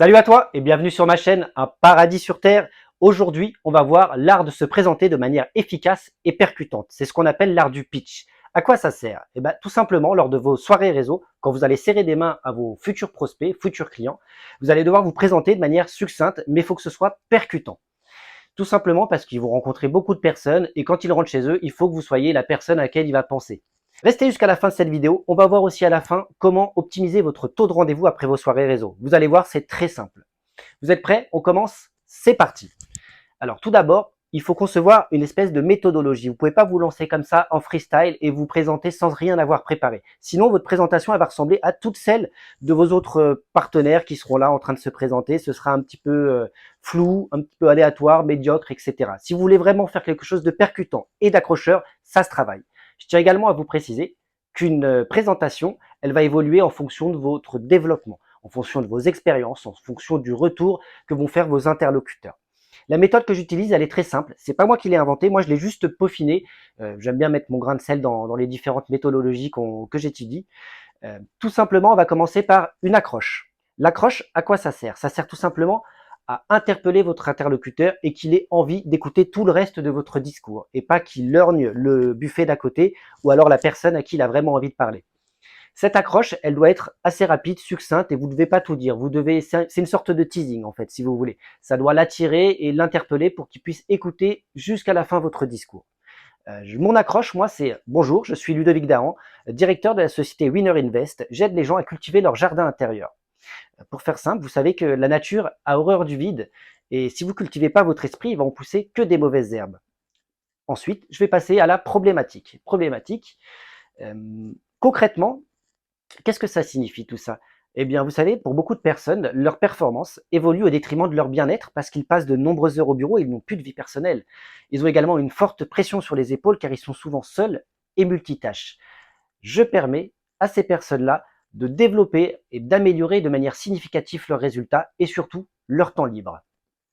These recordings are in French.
Salut à toi et bienvenue sur ma chaîne Un paradis sur Terre. Aujourd'hui, on va voir l'art de se présenter de manière efficace et percutante. C'est ce qu'on appelle l'art du pitch. À quoi ça sert? Tout simplement, lors de vos soirées réseau, quand vous allez serrer des mains à vos futurs prospects, futurs clients, vous allez devoir vous présenter de manière succincte, mais il faut que ce soit percutant. Tout simplement parce qu'ils vont rencontrer beaucoup de personnes et quand ils rentrent chez eux, il faut que vous soyez la personne à laquelle il va penser. Restez jusqu'à la fin de cette vidéo. On va voir aussi à la fin comment optimiser votre taux de rendez-vous après vos soirées réseau. Vous allez voir, c'est très simple. Vous êtes prêts? On commence? C'est parti. Alors tout d'abord, il faut concevoir une espèce de méthodologie. Vous ne pouvez pas vous lancer comme ça en freestyle et vous présenter sans rien avoir préparé. Sinon, votre présentation elle va ressembler à toutes celles de vos autres partenaires qui seront là en train de se présenter. Ce sera un petit peu flou, un petit peu aléatoire, médiocre, etc. Si vous voulez vraiment faire quelque chose de percutant et d'accrocheur, ça se travaille. Je tiens également à vous préciser qu'une présentation, elle va évoluer en fonction de votre développement, en fonction de vos expériences, en fonction du retour que vont faire vos interlocuteurs. La méthode que j'utilise, elle est très simple. C'est pas moi qui l'ai inventée, moi je l'ai juste peaufinée. J'aime bien mettre mon grain de sel dans les différentes méthodologies que j'étudie. Tout simplement, on va commencer par une accroche. L'accroche, à quoi ça sert? Ça sert tout simplement à interpeller votre interlocuteur et qu'il ait envie d'écouter tout le reste de votre discours et pas qu'il lorgne le buffet d'à côté ou alors la personne à qui il a vraiment envie de parler. Cette accroche, elle doit être assez rapide, succincte et vous ne devez pas tout dire. C'est une sorte de teasing en fait, si vous voulez. Ça doit l'attirer et l'interpeller pour qu'il puisse écouter jusqu'à la fin votre discours. Mon accroche, moi, c'est bonjour, je suis Ludovic Dahan, directeur de la société Winner Invest. J'aide les gens à cultiver leur jardin intérieur. Pour faire simple, vous savez que la nature a horreur du vide et si vous cultivez pas votre esprit, il va en pousser que des mauvaises herbes. Ensuite, je vais passer à la problématique. Concrètement, qu'est-ce que ça signifie tout ça? Eh bien, vous savez, pour beaucoup de personnes, leur performance évolue au détriment de leur bien-être parce qu'ils passent de nombreuses heures au bureau et ils n'ont plus de vie personnelle. Ils ont également une forte pression sur les épaules car ils sont souvent seuls et multitâches. Je permets à ces personnes-là de développer et d'améliorer de manière significative leurs résultats et surtout leur temps libre.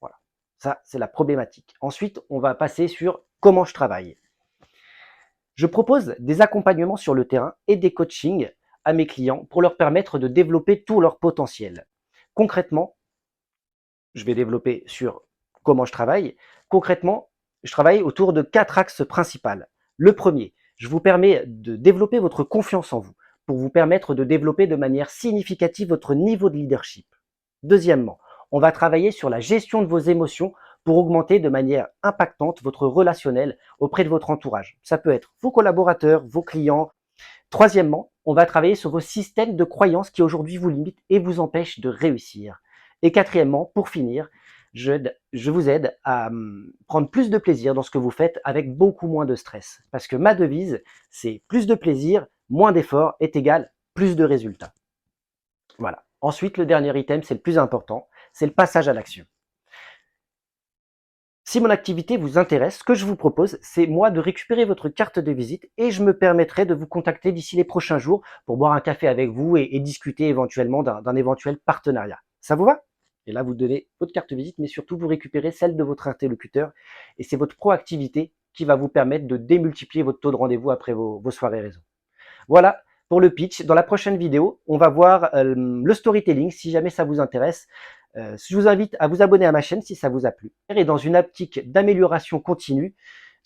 Voilà, ça c'est la problématique. Ensuite, on va passer sur comment je travaille. Je propose des accompagnements sur le terrain et des coachings à mes clients pour leur permettre de développer tout leur potentiel. Concrètement, je vais développer sur comment je travaille. Concrètement, je travaille autour de 4 axes principaux. Le premier, je vous permets de développer votre confiance en vous pour vous permettre de développer de manière significative votre niveau de leadership. Deuxièmement, on va travailler sur la gestion de vos émotions pour augmenter de manière impactante votre relationnel auprès de votre entourage. Ça peut être vos collaborateurs, vos clients. Troisièmement, on va travailler sur vos systèmes de croyances qui aujourd'hui vous limitent et vous empêchent de réussir. Et quatrièmement, pour finir, je vous aide à prendre plus de plaisir dans ce que vous faites avec beaucoup moins de stress. Parce que ma devise, c'est plus de plaisir, moins d'efforts est égal plus de résultats. Voilà. Ensuite, le dernier item, c'est le plus important, c'est le passage à l'action. Si mon activité vous intéresse, ce que je vous propose, c'est moi de récupérer votre carte de visite et je me permettrai de vous contacter d'ici les prochains jours pour boire un café avec vous et discuter éventuellement d'un éventuel partenariat. Ça vous va? Et là, vous donnez votre carte de visite, mais surtout vous récupérez celle de votre interlocuteur et c'est votre proactivité qui va vous permettre de démultiplier votre taux de rendez-vous après vos soirées réseau. Voilà pour le pitch. Dans la prochaine vidéo, on va voir le storytelling si jamais ça vous intéresse. Je vous invite à vous abonner à ma chaîne si ça vous a plu. Et dans une optique d'amélioration continue,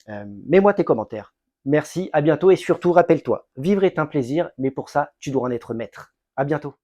mets-moi tes commentaires. Merci, à bientôt et surtout rappelle-toi, vivre est un plaisir, mais pour ça, tu dois en être maître. À bientôt.